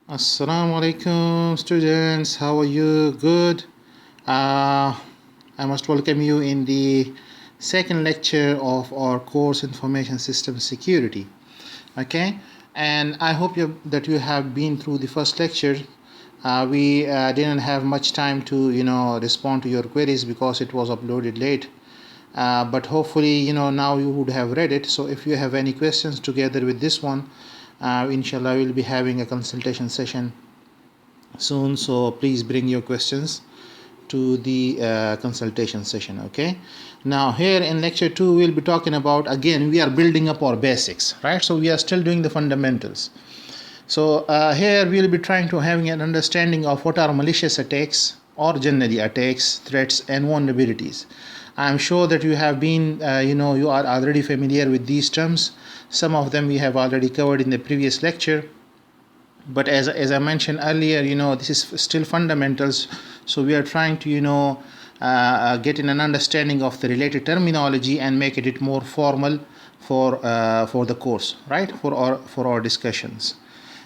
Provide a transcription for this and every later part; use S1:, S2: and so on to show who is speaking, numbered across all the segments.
S1: Assalamu alaikum, students. How are you? Good. I must welcome you in the second lecture of our course Information System Security. Okay, and I hope that you have been through the first lecture. We didn't have much time to respond to your queries because it was uploaded late. But hopefully now you would have read it. So if you have any questions together with this one, inshallah we'll be having a consultation session soon, so please bring your questions to the consultation session. Okay, now here in lecture 2 we'll be talking about, again, we are building up our basics, right? So we are still doing the fundamentals. So here we'll be trying to having an understanding of what are malicious attacks, or generally attacks, threats and vulnerabilities. I'm sure that you have been you are already familiar with these terms. Some of them we have already covered in the previous lecture, but as I mentioned earlier, this is still fundamentals. So we are trying to get in an understanding of the related terminology and make it more formal for the course, right, for our discussions.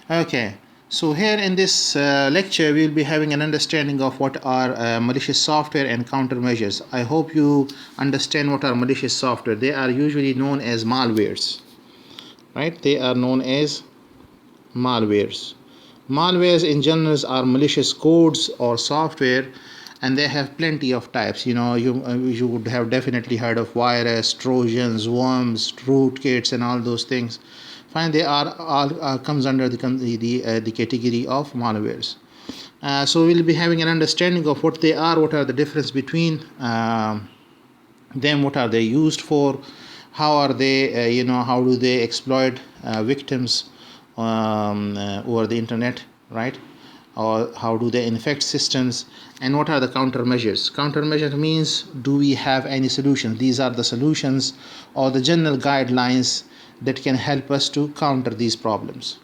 S1: Okay, so here in this lecture we will be having an understanding of what are malicious software and countermeasures. I hope you understand what are malicious software. They are usually known as malwares, right? They are known as malwares. Malwares in general are malicious codes or software, and they have plenty of types. You would have definitely heard of virus, trojans, worms, rootkits, and all those things. Fine, they are all comes under the category of malwares. So we'll be having an understanding of what they are, what are the difference between them, what are they used for, how are they, how do they exploit victims over the internet, right? Or how do they infect systems, and what are the countermeasures? Countermeasure means, do we have any solutions? These are the solutions or the general guidelines that can help us to counter these problems.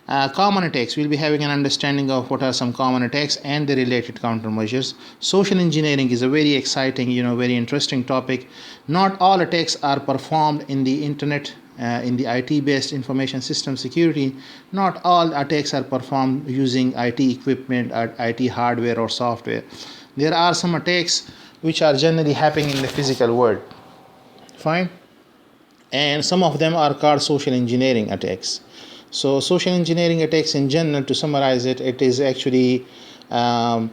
S1: Common attacks, we'll be having an understanding of what are some common attacks and the related countermeasures. Social engineering is a very exciting, very interesting topic. Not all attacks are performed in the internet, in the IT based information system security. Not all attacks are performed using IT equipment or IT hardware or software. There are some attacks which are generally happening in the physical world. Fine, and some of them are called social engineering attacks. So social engineering attacks in general, to summarize it, it is actually a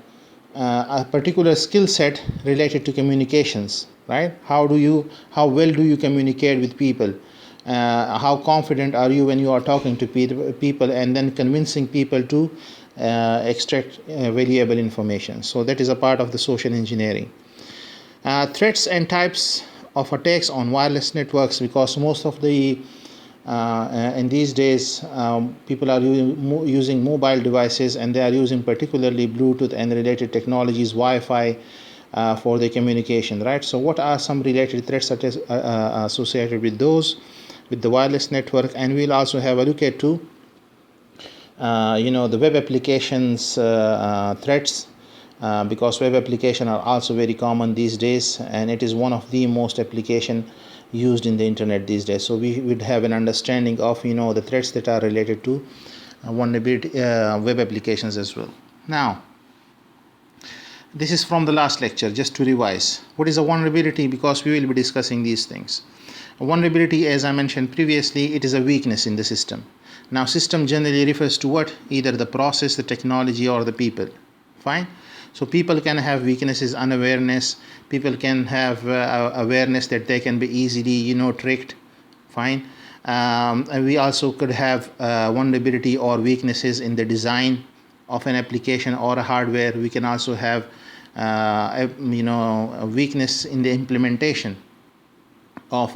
S1: particular skill set related to communications, right? How well do you communicate with people? How confident are you when you are talking to people and then convincing people to extract valuable information? So that is a part of the social engineering. Threats and types of attacks on wireless networks, because most of the in these days people are using mobile devices, and they are using particularly Bluetooth and related technologies, Wi-Fi, for their communication, right? So what are some related threats that is associated with those, with the wireless network? And we'll also have a look at the web applications threats, because web applications are also very common these days, and it is one of the most application used in the internet these days. So we would have an understanding of the threats that are related to vulnerability web applications as well. Now, this is from the last lecture. Just to revise, what is a vulnerability, because we will be discussing these things. A vulnerability, as I mentioned previously, it is a weakness in the system. Now, system generally refers to what? Either the process, the technology, or the people. Fine. So people can have weaknesses, unawareness. People can have awareness that they can be easily tricked. Fine. And we also could have vulnerability or weaknesses in the design of an application or a hardware. We can also have a weakness in the implementation of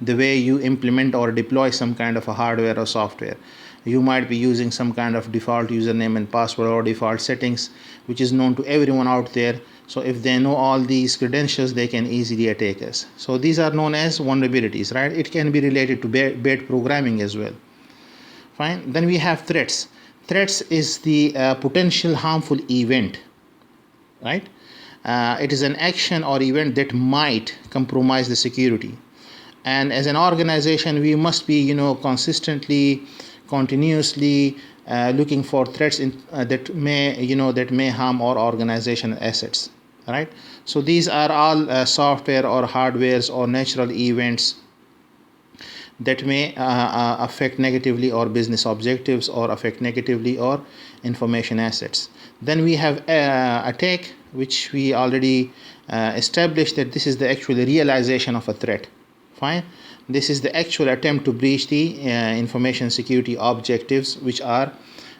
S1: the way you implement or deploy some kind of a hardware or software. You might be using some kind of default username and password or default settings, which is known to everyone out there. So if they know all these credentials, they can easily attack us. So these are known as vulnerabilities, right? It can be related to bad programming as well. Fine. Then we have threats. Threats is the potential harmful event, right? It is an action or event that might compromise the security. And as an organization, we must be, consistently, continuously looking for threats that may harm our organization assets, right? So these are all software or hardwares or natural events that may affect negatively our business objectives or affect negatively our information assets. Then we have attack, which we already established that this is the actual realization of a threat. Fine. This is the actual attempt to breach the information security objectives, which are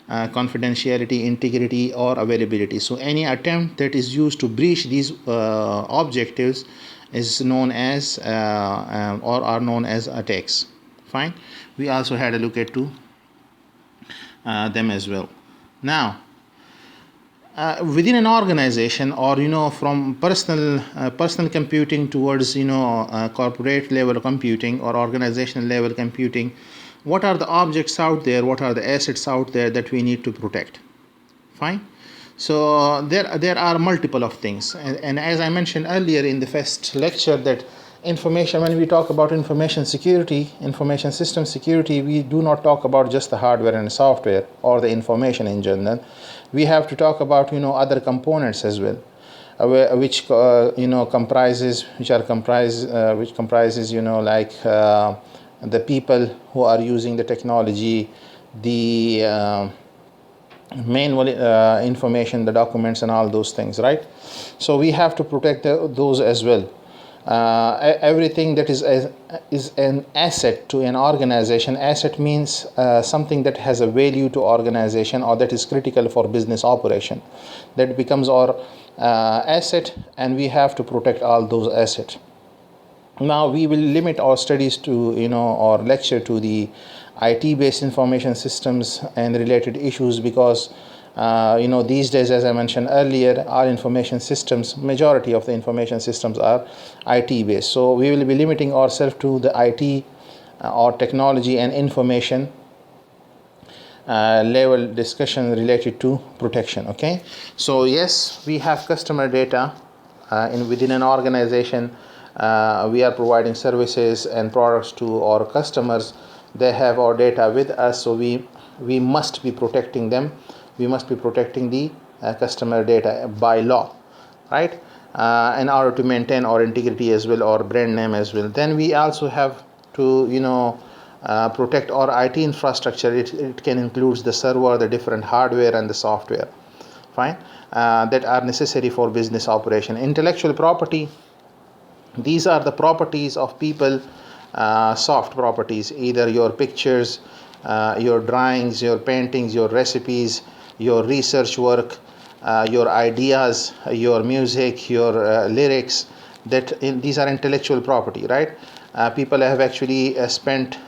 S1: confidentiality, integrity, or availability. So any attempt that is used to breach these objectives is known as or are known as attacks. Fine. We also had a look at them as well. Now, within an organization, or from personal computing towards corporate level computing or organizational level computing, what are the objects out there, what are the assets out there that we need to protect? Fine. So there are multiple of things, and as I mentioned earlier in the first lecture, that when we talk about information security, information system security, we do not talk about just the hardware and software or the information in general. We have to talk about other components as well, which comprises like the people who are using the technology, the main information, the documents, and all those things, right? So we have to protect those as well. Everything that is an asset to an organization. Asset means something that has a value to organization or that is critical for business operation. That becomes our asset, and we have to protect all those assets. Now we will limit our studies to or lecture to the IT-based information systems and related issues, because these days, as I mentioned earlier, our information systems, majority of the information systems are IT-based. So we will be limiting ourselves to the IT or technology and information level discussion related to protection. Okay, so yes, we have customer data within an organization. We are providing services and products to our customers. They have our data with us, so we must be protecting them. We must be protecting the customer data by law, right? In order to maintain our integrity as well, or brand name as well. Then we also have to protect our IT infrastructure. It can include the server, the different hardware, and the software, fine, that are necessary for business operation. Intellectual property, these are the properties of people, soft properties, either your pictures, your drawings, your paintings, your recipes, your research work, your ideas, your music, your lyrics. These are intellectual property, right? People have actually spent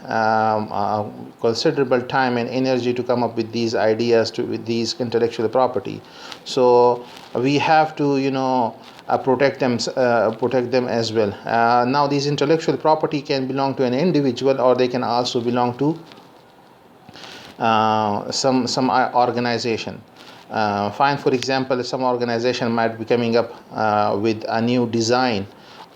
S1: considerable time and energy to come up with these ideas, with these intellectual property. So we have to protect them as well. Now these intellectual property can belong to an individual, or they can also belong to some organization. Fine. For example, some organization might be coming up with a new design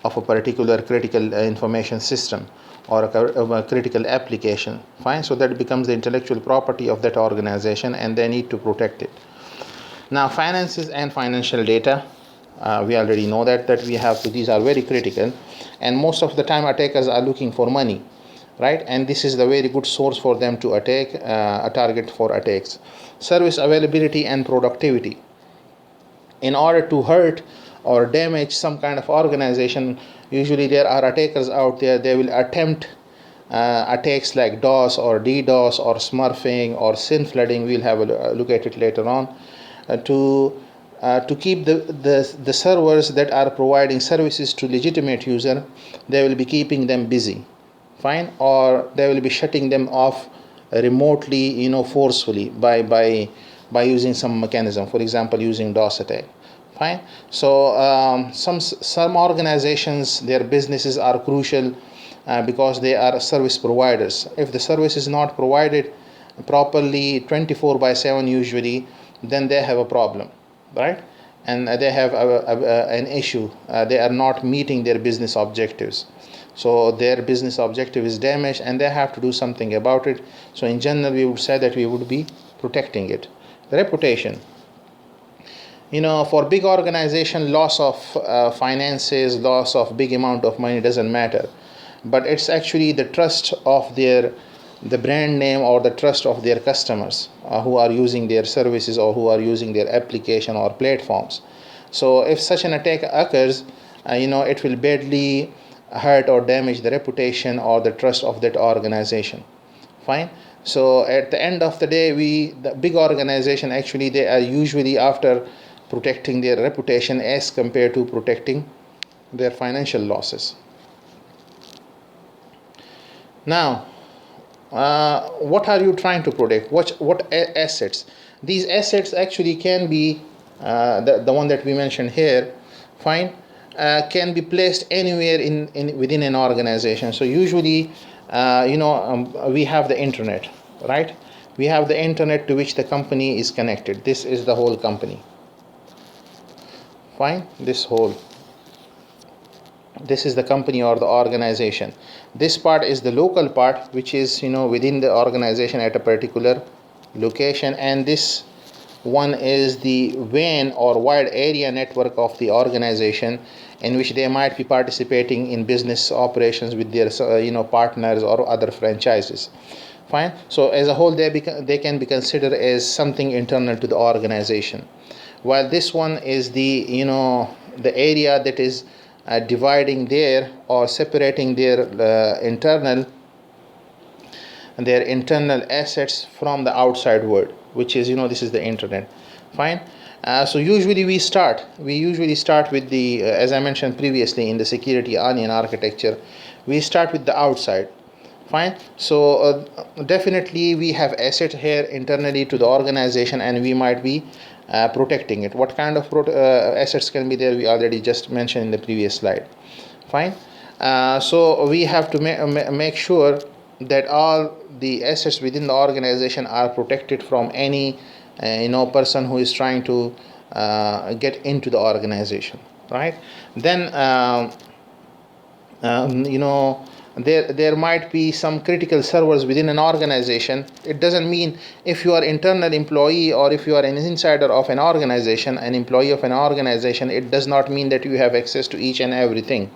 S1: of a particular critical information system or a critical application. Fine. So that becomes the intellectual property of that organization, and they need to protect it. Now, finances and financial data, we already know that we have to. These are very critical, and most of the time attackers are looking for money, right? And this is the very good source for them to attack, a target for attacks. Service availability and productivity. In order to hurt or damage some kind of organization, usually there are attackers out there. They will attempt attacks like DOS or DDoS or smurfing or SYN flooding. We'll have a look at it later on. To keep the servers that are providing services to legitimate user, they will be keeping them busy, fine, or they will be shutting them off remotely, forcefully by using some mechanism, for example using DOS attack, fine. So some organizations, their businesses are crucial because they are service providers. If the service is not provided properly 24/7 usually, then they have a problem, right? And they have an issue. They are not meeting their business objectives. So their business objective is damaged, and they have to do something about it. So in general, we would say that we would be protecting it. Reputation. For big organization, loss of finances, loss of big amount of money doesn't matter, but it's actually the trust of the brand name or the trust of their customers who are using their services or who are using their application or platforms. So if such an attack occurs, it will badly hurt or damage the reputation or the trust of that organization. Fine. So at the end of the day, the big organization, actually they are usually after protecting their reputation as compared to protecting their financial losses. Now, what are you trying to protect? What assets? These assets actually can be the one that we mentioned here. Fine. Can be placed anywhere in within an organization. So usually, we have the internet, right? We have the internet to which the company is connected. This is the whole company. Fine. This is the company or the organization. This part is the local part, which is within the organization at a particular location, and this one is the WAN or wide area network of the organization, in which they might be participating in business operations with their partners or other franchises. Fine. So as a whole, they can be considered as something internal to the organization, while this one is the the area that is dividing their or separating their internal assets from the outside world, which is this is the internet. Fine. So usually we usually start with the as I mentioned previously in the security onion architecture, we start with the outside. Fine. So definitely we have assets here internally to the organization, and we might be protecting it. What kind of assets can be there? We already just mentioned in the previous slide. Fine. So we have to make sure that all the assets within the organization are protected from any person who is trying to get into the organization, right? Then there might be some critical servers within an organization. It doesn't mean if you are internal employee or if you are an insider of an organization, an employee of an organization, it does not mean that you have access to each and everything.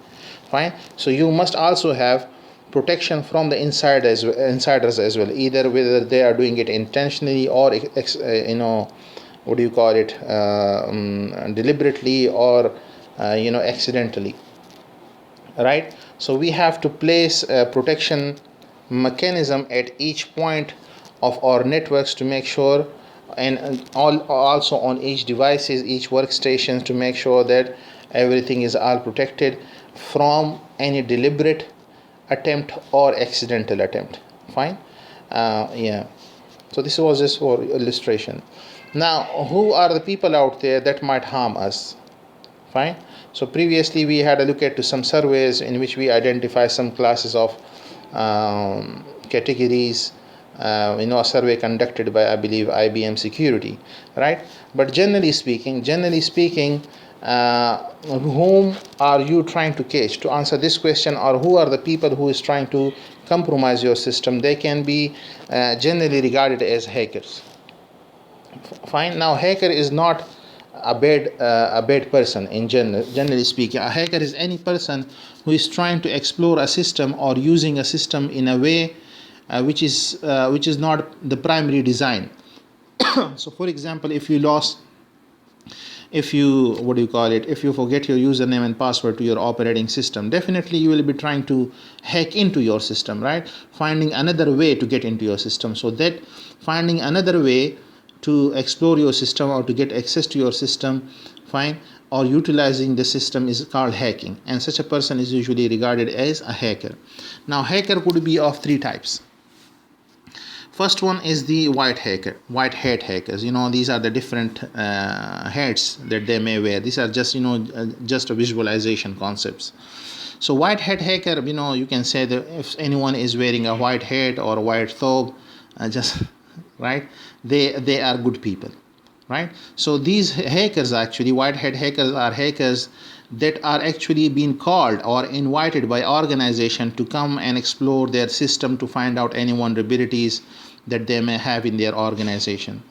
S1: Fine. So you must also have protection from the insiders as well, either whether they are doing it intentionally or deliberately or accidentally, right? So we have to place a protection mechanism at each point of our networks to make sure, and also on each devices, each workstations, to make sure that everything is all protected from any deliberate attempt or accidental attempt. Fine. So this was just for illustration. Now, who are the people out there that might harm us? Fine. So previously we had a look at some surveys in which we identify some classes of categories. A survey conducted by, I believe, IBM Security, right? But generally speaking, whom are you trying to catch? To answer this question, or who are the people who is trying to compromise your system? They can be generally regarded as hackers. Fine. Now, hacker is not a bad person in generally speaking. A hacker is any person who is trying to explore a system or using a system in a way which is not the primary design. So for example, if you forget your username and password to your operating system, definitely you will be trying to hack into your system, right? Finding another way to get into your system. So that finding another way to explore your system or to get access to your system, fine, or utilizing the system is called hacking, and such a person is usually regarded as a hacker. Now, hacker could be of three types. First one is the white hat hackers. These are the different hats that they may wear. These are just just a visualization concepts. So white hat hacker, you can say that if anyone is wearing a white hat or a white thobe, just right, they are good people, right? So these hackers, actually white hat hackers, are hackers that are actually being called or invited by organization to come and explore their system to find out any vulnerabilities that they may have in their organization.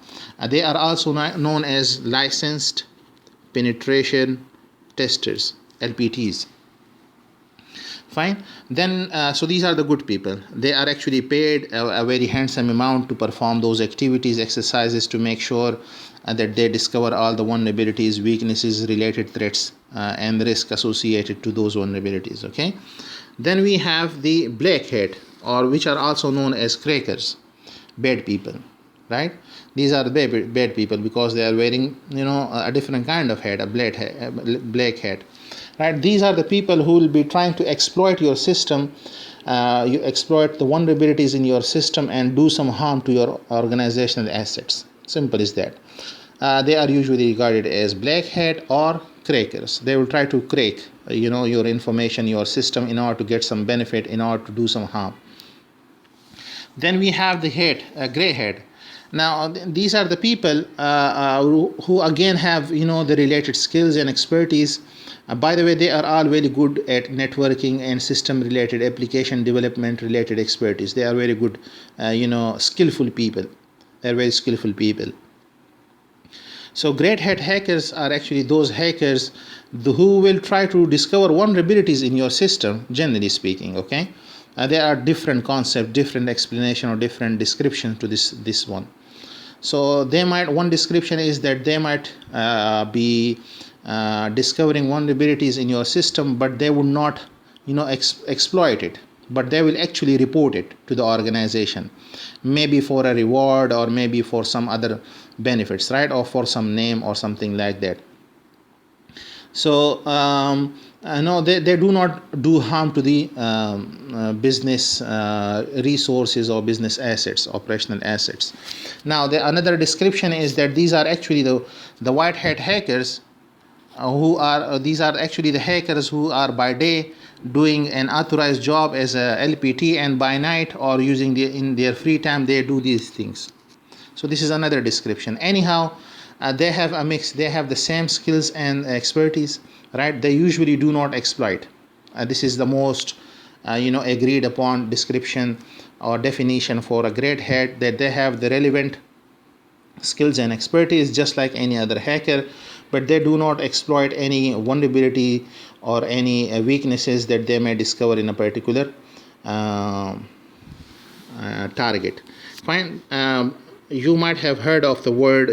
S1: They are also known as licensed penetration testers, LPTs. Fine. Then so these are the good people. They are actually paid a very handsome amount to perform those activities, exercises, to make sure that they discover all the vulnerabilities, weaknesses, related threats, and risk associated to those vulnerabilities. Okay. Then we have the black hat, or which are also known as crackers, bad people, right? These are the bad people because they are wearing, a different kind of hat, a black hat, right? These are the people who will be trying to exploit your system. You exploit the vulnerabilities in your system and do some harm to your organizational assets. Simple as that. They are usually regarded as black hat or crackers. They will try to crack, your information, your system, in order to get some benefit, in order to do some harm. Then we have the gray hat. Now these are the people who again have, the related skills and expertise. By the way, they are all very good at networking and system related, application development related expertise. They are very good, skillful people. They are very skillful people. So great hat hackers are actually those hackers who will try to discover vulnerabilities in your system, generally speaking. Okay, there are different concepts, different explanation, or different description to this one. So one description is that they might be discovering vulnerabilities in your system, but they would not, exploit it, but they will actually report it to the organization, maybe for a reward, or maybe for some other benefits, right, or for some name or something like that. So no, they do not do harm to the business resources or business assets, operational assets. Now another description is that these are actually the white hat hackers, these are actually the hackers who are by day doing an authorized job as a LPT, and by night or in their free time they do these things. So this is another description. Anyhow, they have a mix. They have the same skills and expertise, right? They usually do not exploit. This is the most agreed upon description or definition for a great hat, that they have the relevant skills and expertise just like any other hacker, but they do not exploit any vulnerability or any weaknesses that they may discover in a particular target. Fine. You might have heard of the word,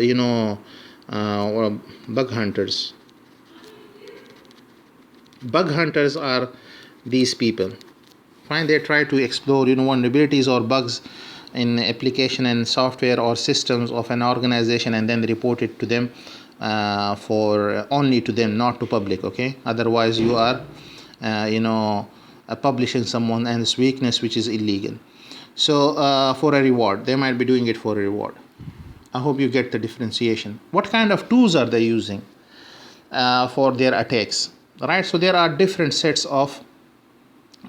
S1: bug hunters. Bug hunters are these people. Fine. They try to explore, vulnerabilities or bugs in application and software or systems of an organization, and then report it to them, for only to them, not to public. Okay. Otherwise, you are, publishing someone else's weakness, which is illegal. So for a reward, they might be doing it for a reward. I hope you get the differentiation. What kind of tools are they using for their attacks? Right. So there are different sets of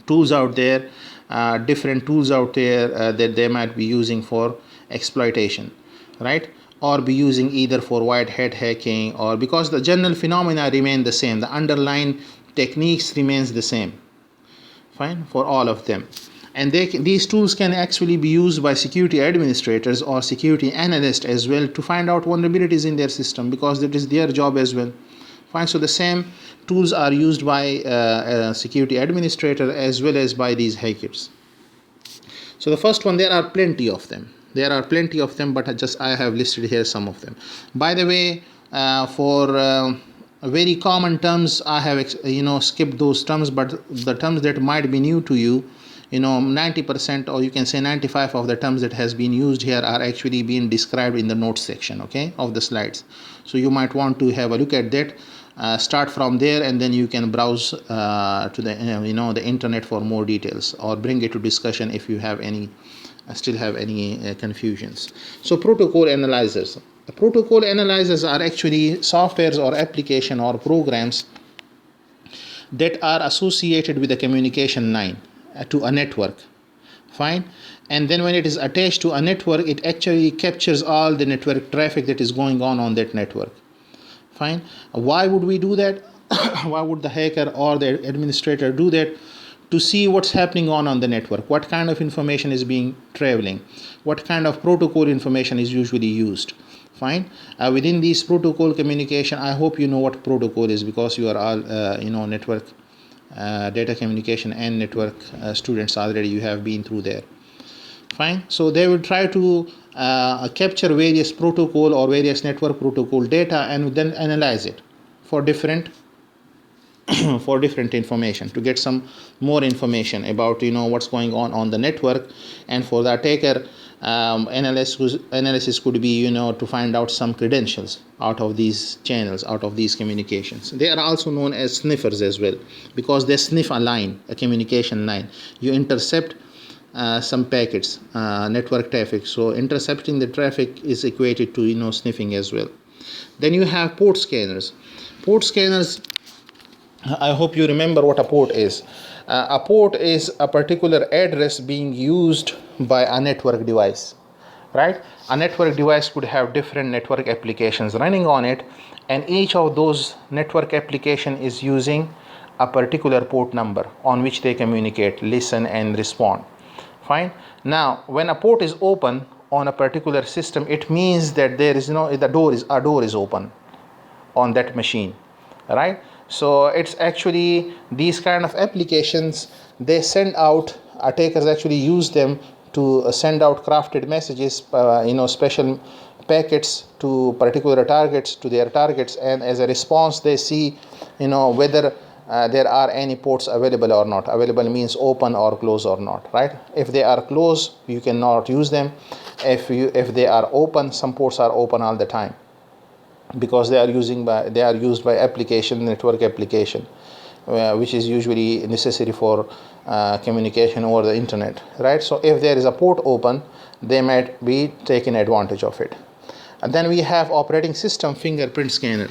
S1: tools out there, that they might be using for exploitation, right? Or be using either for white hat hacking, or because the general phenomena remain the same, the underlying techniques remains the same. Fine, for all of them. And these tools can actually be used by security administrators or security analysts as well to find out vulnerabilities in their system, because that is their job as well. Fine. So the same tools are used by a security administrator as well as by these hackers. So the first one, there are plenty of them. But I have listed here some of them. By the way, for very common terms, I have skipped those terms, but the terms that might be new to you, 90%, or you can say 95% of the terms that has been used here are actually being described in the notes section, okay, of the slides. So you might want to have a look at that. Start from there, and then you can browse to the the internet for more details, or bring it to discussion if you have still have any confusions. So protocol analyzers. The protocol analyzers are actually softwares or application or programs that are associated with the communication line to a network. Fine. And then when it is attached to a network, it actually captures all the network traffic that is going on that network. Fine. Why would we do that? Why would the hacker or the administrator do that? to see what's happening on the network, what kind of information is being traveling, what kind of protocol information is usually used. Fine. Within these protocol communication, I hope you know what protocol is, because you are all network data communication and network students already. You have been through there. Fine. So they will try to capture various protocol or various network protocol data and then analyze it for different for different information, to get some more information about what's going on the network. And for the attacker, analysis could be to find out some credentials out of these channels, out of these communications. They are also known as sniffers as well, because they sniff a line, a communication line. You intercept some packets, network traffic. So intercepting the traffic is equated to sniffing as well. Then you have port scanners. Port scanners, I hope you remember what a port is. A port is a particular address being used by a network device, right? A network device could have different network applications running on it, and each of those network application is using a particular port number on which they communicate, listen, and respond. Fine. Now, when a port is open on a particular system, it means that there is a door is open on that machine, right? So it's actually these kind of applications, they send out, attackers actually use them to send out crafted messages, special packets to particular targets, to their targets, and as a response they see whether there are any ports available or not. Available means open or closed or not, right? If they are closed, you cannot use them. If they are open, some ports are open all the time, because they are used by application, network application, which is usually necessary for communication over the internet, right? So if there is a port open, they might be taking advantage of it. And then we have operating system fingerprint scanner.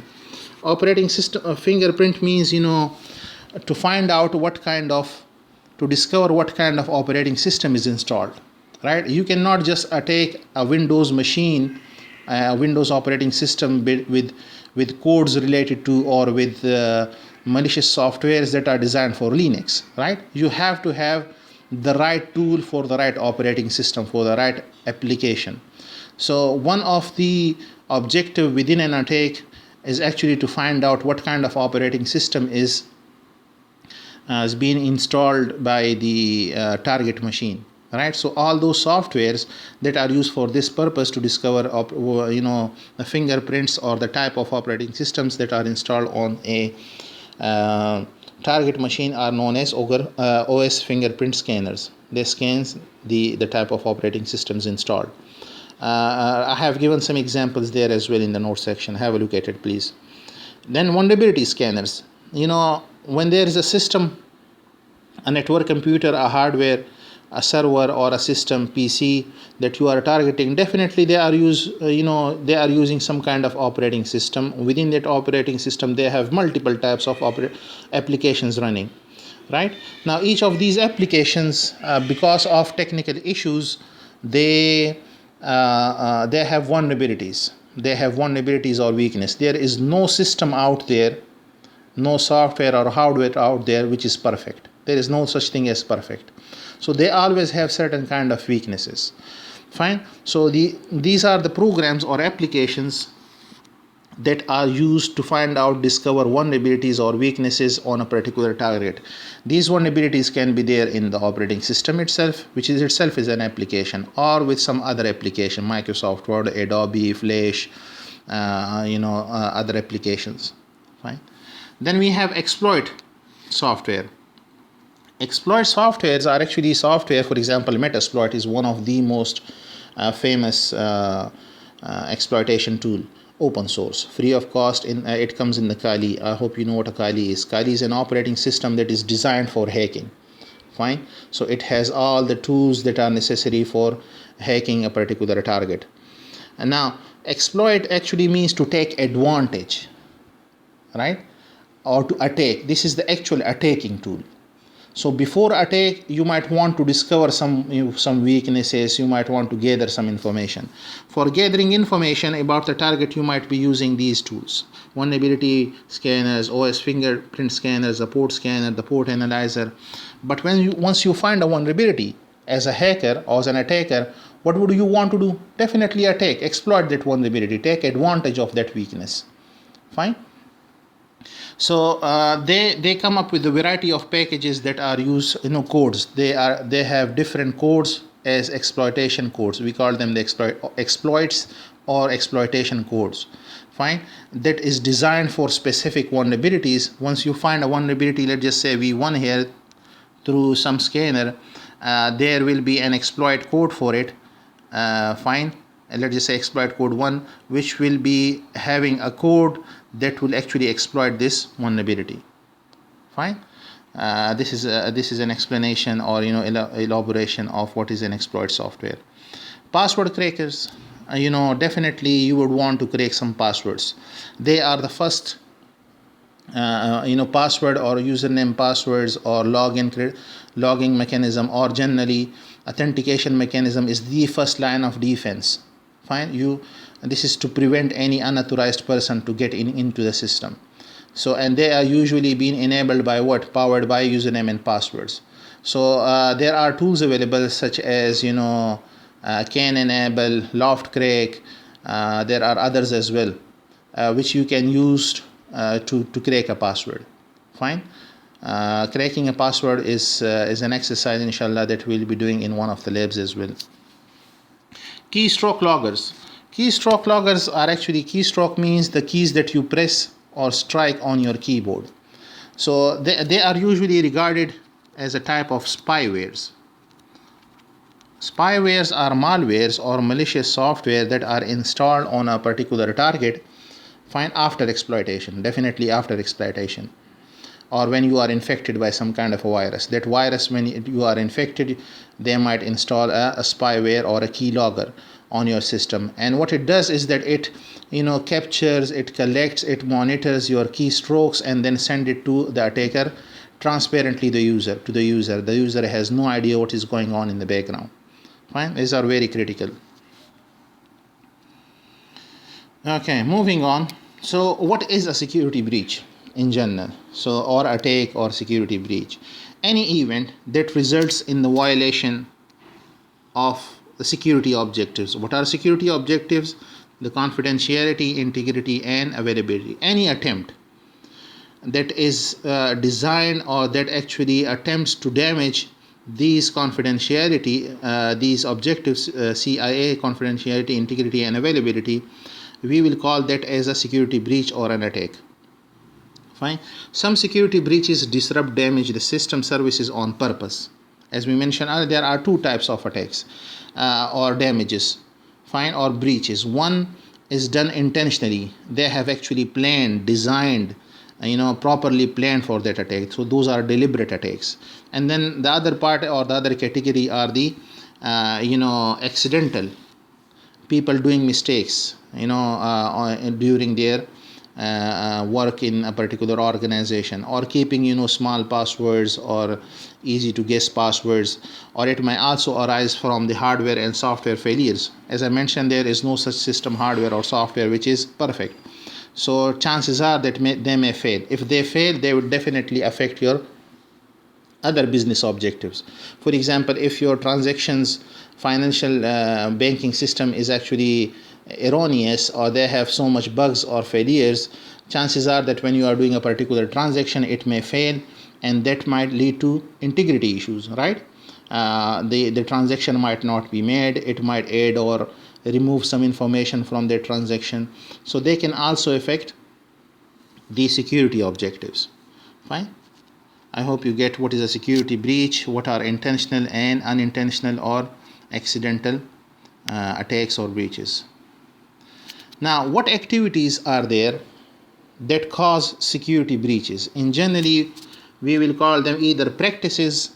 S1: Operating system fingerprint means to find out to discover what kind of operating system is installed, right? You cannot just take a Windows machine, Windows operating system with codes related to, or with malicious softwares that are designed for Linux, right? You have to have the right tool for the right operating system, for the right application. So one of the objective within an attack is actually to find out what kind of operating system is being installed by the target machine, right? So all those softwares that are used for this purpose, to discover the fingerprints or the type of operating systems that are installed on a target machine, are known as OS fingerprint scanners. They scan the type of operating systems installed. I have given some examples there as well in the notes section. Have a look at it, please. Then vulnerability scanners. When there is a system, a network computer, a hardware, a server, or a system PC that you are targeting, definitely they are using some kind of operating system. Within that operating system, they have multiple types of applications running, right? Now each of these applications, because of technical issues, they have vulnerabilities. They have vulnerabilities or weakness. There is no system out there, no software or hardware out there which is perfect. There is no such thing as perfect. So they always have certain kind of weaknesses. Fine. So these are the programs or applications that are used to find out, discover vulnerabilities or weaknesses on a particular target. These vulnerabilities can be there in the operating system itself, which is itself is an application, or with some other application, Microsoft Word, Adobe, Flash, other applications. Fine. Then we have exploit software. Exploit softwares are actually software. For example, Metasploit is one of the most famous exploitation tool. Open source, free of cost. It comes in the Kali. I hope you know what a Kali is. Kali is an operating system that is designed for hacking. Fine. So it has all the tools that are necessary for hacking a particular target. And now exploit actually means to take advantage, right? Or to attack. This is the actual attacking tool. So before attack, you might want to discover some weaknesses. You might want to gather some information. For gathering information about the target, you might be using these tools: vulnerability scanners, OS fingerprint scanners, the port scanner, the port analyzer. But once you find a vulnerability as a hacker or as an attacker, what would you want to do? Definitely attack, exploit that vulnerability, take advantage of that weakness. Fine. So they come up with a variety of packages that are used, codes. They have different codes as exploitation codes. We call them the exploits or exploitation codes. Fine. That is designed for specific vulnerabilities. Once you find a vulnerability, let's just say V1 here, through some scanner, there will be an exploit code for it. Fine. Let's just say exploit code 1, which will be having a code that will actually exploit this vulnerability. Fine. This is an explanation or elaboration of what is an exploit software. Password crackers. Definitely you would want to crack some passwords. They are the first password or username passwords or logging mechanism, or generally authentication mechanism is the first line of defense. Fine. This is to prevent any unauthorized person to get into the system. So, and they are usually being enabled by what? Powered by username and passwords. So there are tools available such as Can Enable, Loftcrack. There are others as well, which you can use to crack a password. Fine. Cracking a password is an exercise, inshallah, that we'll be doing in one of the labs as well. Keystroke loggers. Keystroke loggers are actually, keystroke means the keys that you press or strike on your keyboard. So they are usually regarded as a type of spywares. Spywares are malwares or malicious software that are installed on a particular target. Fine. After exploitation, definitely after exploitation, or when you are infected by some kind of a virus. That virus, when you are infected, they might install a spyware or a keylogger on your system. And what it does is that it captures, it collects, it monitors your keystrokes and then send it to the attacker transparently, the user. The user has no idea what is going on in the background. Fine. These are very critical. Okay, moving on. So what is a security breach in general? So, or attack or security breach: any event that results in the violation of the security objectives. What are security objectives? The confidentiality, integrity, and availability. Any attempt that is designed or that actually attempts to damage these confidentiality, these objectives, CIA, confidentiality, integrity, and availability, we will call that as a security breach or an attack. Fine. Some security breaches disrupt, damage the system services on purpose. As we mentioned earlier, there are two types of attacks or damages. Fine. Or breaches. One is done intentionally. They have actually planned, designed, properly planned for that attack. So those are deliberate attacks. And then the other part or the other category are the accidental, people doing mistakes during their work in a particular organization, or keeping small passwords or easy to guess passwords, or it may also arise from the hardware and software failures. As I mentioned, there is no such system, hardware or software, which is perfect. So chances are that they may fail. If they fail, they would definitely affect your other business objectives. For example, if your transactions, financial banking system is actually erroneous, or they have so much bugs or failures, chances are that when you are doing a particular transaction, it may fail, and that might lead to integrity issues, right? The transaction might not be made. It might add or remove some information from their transaction. So they can also affect the security objectives. Fine. I hope you get what is a security breach, what are intentional and unintentional or accidental attacks or breaches. Now, what activities are there that cause security breaches? In generally, we will call them either practices.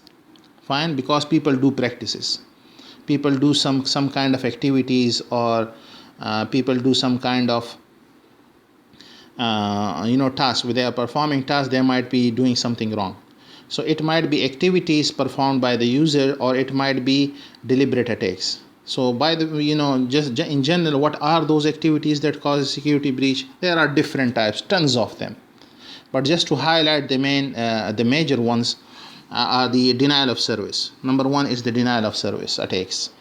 S1: Fine, because people do practices. People do some kind of activities, or people do some kind of task. When they are performing tasks, they might be doing something wrong. So it might be activities performed by the user, or it might be deliberate attacks. So by the just in general, what are those activities that cause a security breach? There are different types, tons of them. But just to highlight the major ones are the denial of service. Number one is the denial of service attacks.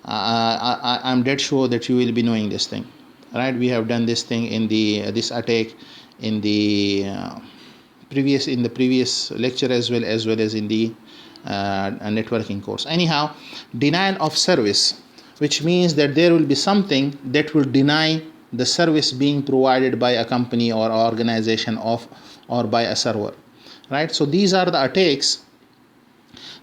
S1: I'm dead sure that you will be knowing this thing, right? We have done this thing in this attack in the previous lecture, as well as in the networking course. Anyhow, denial of service, which means that there will be something that will deny the service being provided by a company or organization or by a server, right? So these are the attacks.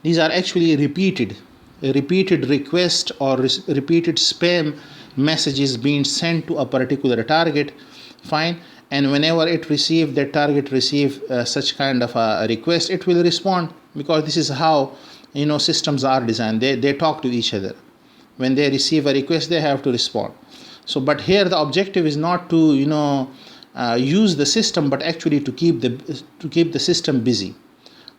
S1: These are actually repeated request or repeated spam messages being sent to a particular target. Fine. And whenever that target receive such kind of a request, it will respond, because this is how systems are designed. They talk to each other. When they receive a request, they have to respond. So but here the objective is not to use the system, but actually to keep the system busy,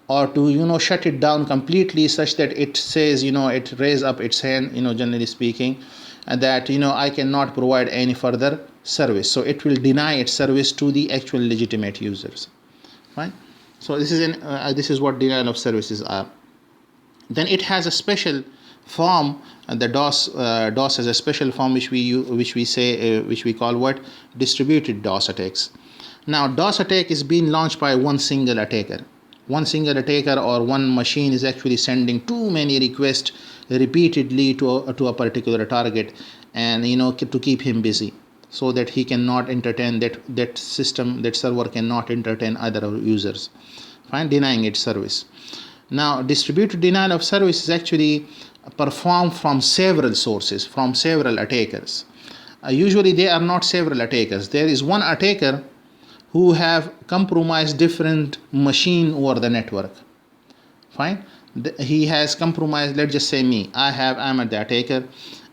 S1: or to shut it down completely, such that it says, it raise up its hand, generally speaking, and that I cannot provide any further service. So it will deny its service to the actual legitimate users. Right? So this is what denial of services are. Then it has a special form. The DOS has a special form which we call what? Distributed DOS attacks. Now DOS attack is being launched by one single attacker. One single attacker or one machine is actually sending too many requests repeatedly to a particular target, and to keep him busy, so that he cannot entertain that server cannot entertain other users. Fine, denying its service. Now distributed denial of service is actually performed from several sources, from several attackers. Usually they are not several attackers. There is one attacker who have compromised different machine over the network. Fine. He has compromised, let's just say me. I'm the attacker,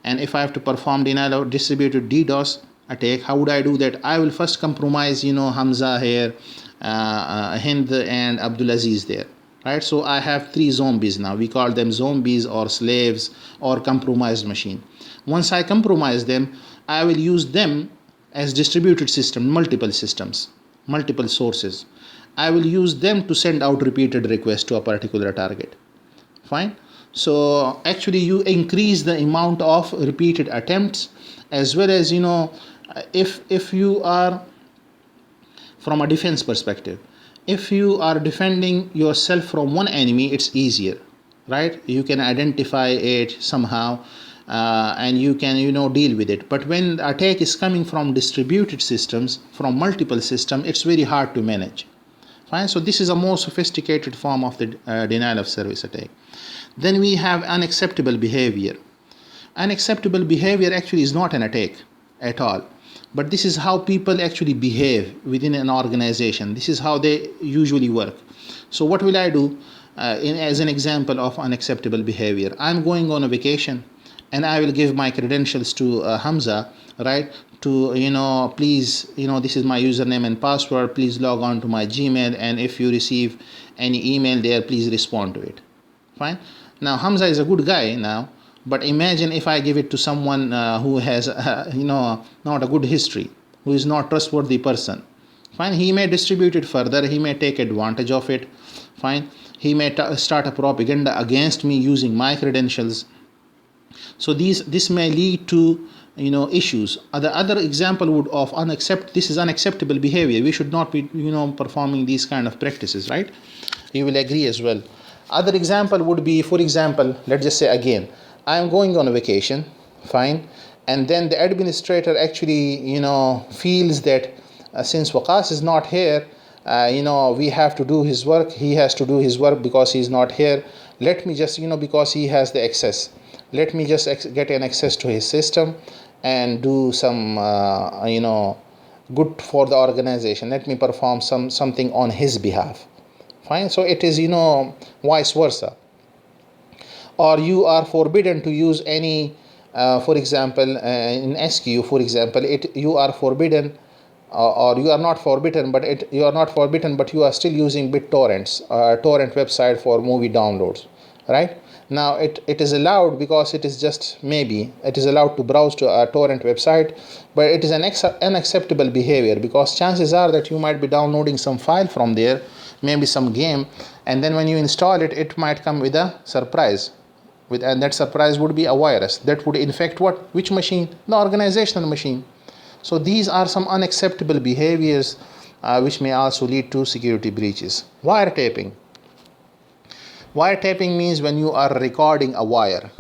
S1: and if I have to perform denial of distributed DDoS attack, how would I do that? I will first compromise Hamza here, Hind and Abdulaziz there, right? So I have 3 zombies now. We call them zombies or slaves or compromised machine. Once I compromise them, I will use them as distributed system, multiple systems, multiple sources. I will use them to send out repeated requests to a particular target. Fine. So actually you increase the amount of repeated attempts, as well as if you are from a defense perspective, if you are defending yourself from one enemy, it's easier, right? You can identify it somehow, and you can deal with it. But when the attack is coming from distributed systems, from multiple systems, it's very hard to manage. Fine. So this is a more sophisticated form of the denial of service attack. Then we have unacceptable behavior. Unacceptable behavior actually is not an attack at all, but this is how people actually behave within an organization. This is how they usually work. So what will I do as an example of unacceptable behavior? I'm going on a vacation, and I will give my credentials to Hamza, right? To please, this is my username and password, please log on to my Gmail, and if you receive any email there, please respond to it. Fine. Now Hamza is a good guy now, but imagine if I give it to someone who has not a good history, who is not trustworthy person. Fine. He may distribute it further, he may take advantage of it. Fine. He may start a propaganda against me using my credentials. So this may lead to issues. The other example this is unacceptable behavior. We should not be performing these kind of practices, right? You will agree as well. Other example would be, for example, let's just say again, I am going on a vacation, fine, and then the administrator actually feels that since Waqas is not here, we have to do his work. He has to do his work because he's not here. Let me just because he has the access, let me just get an access to his system and do some good for the organization. Let me perform something on his behalf. Fine. So it is vice versa. Or you are forbidden to use any for example in SQ, for example, you are forbidden or you are not forbidden, but you are still using BitTorrents, torrent website for movie downloads, right? Now it is allowed, because it is just maybe it is allowed to browse to a torrent website, but it is an unacceptable behavior, because chances are that you might be downloading some file from there, maybe some game, and then when you install it, it might come with a surprise, and that surprise would be a virus that would infect which machine? The organizational machine. So these are some unacceptable behaviors which may also lead to security breaches. Wiretapping. Wiretapping means when you are recording a wire,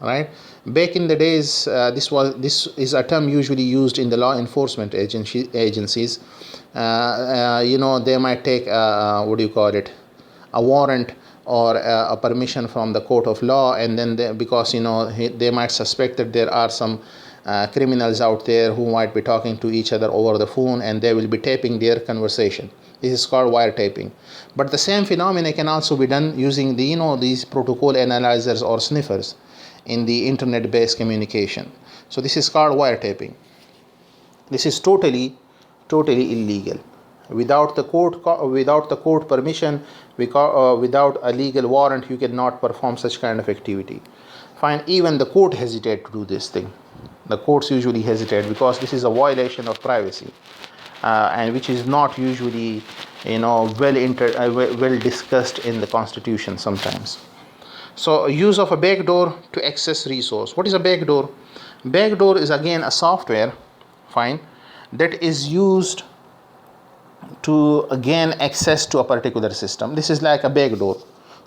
S1: right? Back in the days, this is a term usually used in the law enforcement agencies. They might take a warrant or a permission from the court of law, and then because they might suspect that there are some criminals out there who might be talking to each other over the phone, and they will be taping their conversation. This is called wiretapping. But the same phenomena can also be done using these protocol analyzers or sniffers in the internet-based communication. So this is called wiretapping. This is totally illegal. Without the court permission, without a legal warrant, you cannot perform such kind of activity. Fine, even the court hesitate to do this thing. The courts usually hesitate because this is a violation of privacy, and which is not usually well discussed in the Constitution sometimes. So use of a backdoor to access resource. What is a backdoor? Backdoor is again a software, fine, that is used to gain access to a particular system. This is like a backdoor.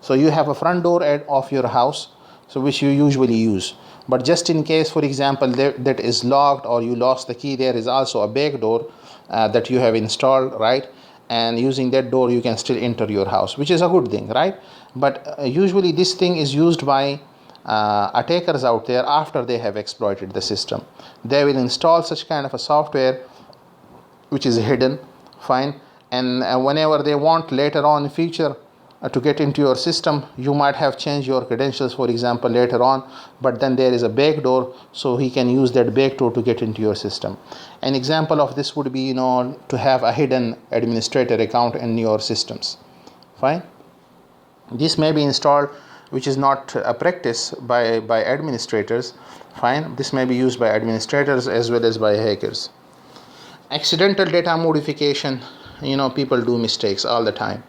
S1: So you have a front door of your house, so which you usually use, but just in case, for example, that is locked or you lost the key, there is also a backdoor that you have installed, right? And using that door you can still enter your house, which is a good thing, right? But usually this thing is used by attackers out there after they have exploited the system. They will install such kind of a software which is hidden, fine, and whenever they want later on in future to get into your system, you might have changed your credentials, for example, later on, but then there is a backdoor, so he can use that backdoor to get into your system. An example of this would be to have a hidden administrator account in your systems, fine. This may be installed, which is not a practice by administrators, fine. This may be used by administrators as well as by hackers. Accidental data modification. People do mistakes all the time.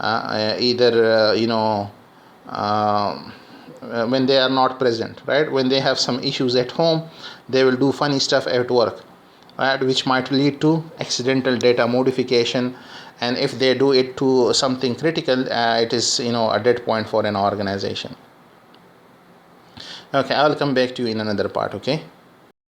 S1: Either when they are not present, right? When they have some issues at home, they will do funny stuff at work, right? Which might lead to accidental data modification, and if they do it to something critical, it is a dead point for an organization. Okay, I'll come back to you in another part. Okay.